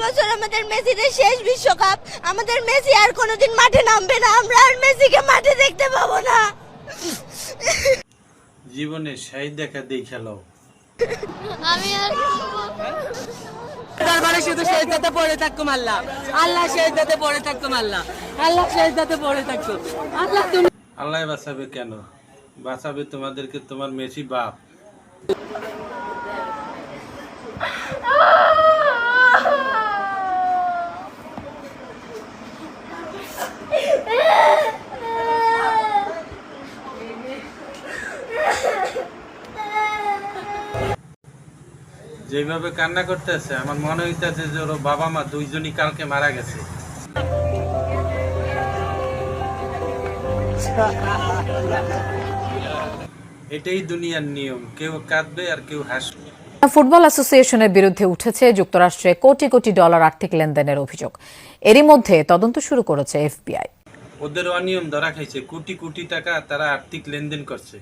বছর আমাদের মেসিদের শেষ বিশ্বকাপ, আমাদের মেসি আর কোনোদিন মাঠে নামবে না, আমরা আর মেসিকে মাঠে দেখতে পাবো না। জীবনে সেই দেখা দেখালো আমি আর দরবারে শুধু শহীদতে পড়ে থাকুম আল্লাহ, আল্লাহ শহীদতে পড়ে থাকুম আল্লাহ, আল্লাহ শহীদতে পড়ে থাকুম আল্লাহ। তুমি আল্লাহ বাঁচাবে কেন, বাঁচাবে তোমাদেরকে তোমার মেসি বাপ। যেভাবে কান্না করতেছে আমার মনে হইতেছে যে ওর বাবা মা দুইজনই কালকে মারা গেছে। এটাই দুনিয়ার নিয়ম, কেউ কাঁদবে আর কেউ হাসবে। ফুটবল অ্যাসোসিয়েশনের বিরুদ্ধে উঠেছে যুক্তরাষ্ট্রে কোটি কোটি ডলার আর্থিক লেনদেনের অভিযোগ। এরই মধ্যে তদন্ত শুরু করেছে এফবিআই। ওদের অনিয়ম ধরা খাইছে, কোটি কোটি টাকা তারা আর্থিক লেনদেন করছে।